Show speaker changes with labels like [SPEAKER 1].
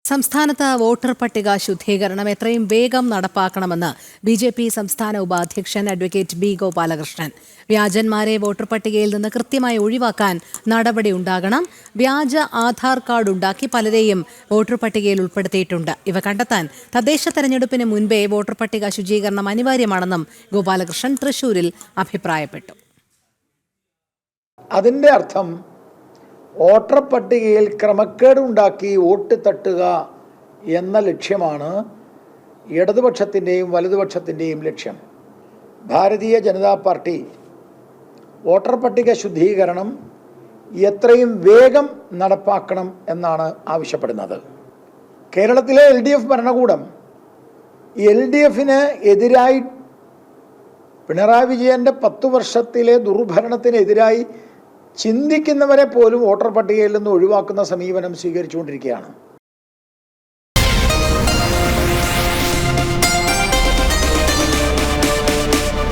[SPEAKER 1] സംസ്ഥാനത്ത് വോട്ടർ പട്ടിക ശുദ്ധീകരണം എത്രയും വേഗം നടപ്പാക്കണമെന്ന് ബി.ജെ.പി. സംസ്ഥാന ഉപാധ്യക്ഷൻ അഡ്വക്കേറ്റ് ബി. ഗോപാലകൃഷ്ണൻ. വ്യാജന്മാരെ വോട്ടർ പട്ടികയിൽ നിന്ന് കൃത്യമായി ഒഴിവാക്കാൻ നടപടിയുണ്ടാകണം. വ്യാജ ആധാർ കാർഡ് ഉണ്ടാക്കി പലരെയും വോട്ടർ പട്ടികയിൽ ഉൾപ്പെടുത്തിയിട്ടുണ്ട്. ഇവ കണ്ടെത്താൻ തദ്ദേശ തെരഞ്ഞെടുപ്പിന് മുൻപേ വോട്ടർ പട്ടിക ശുചീകരണം അനിവാര്യമാണെന്നും ഗോപാലകൃഷ്ണൻ തൃശൂരിൽ അഭിപ്രായപ്പെട്ടു.
[SPEAKER 2] അതിൻ്റെ അർത്ഥം വോട്ടർ പട്ടികയിൽ ക്രമക്കേടുണ്ടാക്കി വോട്ട് തട്ടുക എന്ന ലക്ഷ്യമാണ് ഇടതുപക്ഷത്തിൻ്റെയും വലതുപക്ഷത്തിൻ്റെയും ലക്ഷ്യം. ഭാരതീയ ജനതാ പാർട്ടി വോട്ടർ പട്ടിക ശുദ്ധീകരണം എത്രയും വേഗം നടപ്പാക്കണം എന്നാണ് ആവശ്യപ്പെടുന്നത്. കേരളത്തിലെ LDF ഭരണകൂടം LDFന് എതിരായി പിണറായി വിജയൻ്റെ 10 വർഷത്തിലെ ദുർഭരണത്തിനെതിരായി ചിന്തിക്കുന്നവരെ പോലും വോട്ടർ പട്ടികയിൽ നിന്ന് ഒഴിവാക്കുന്ന സമീപനം സ്വീകരിച്ചുകൊണ്ടിരിക്കുകയാണ്.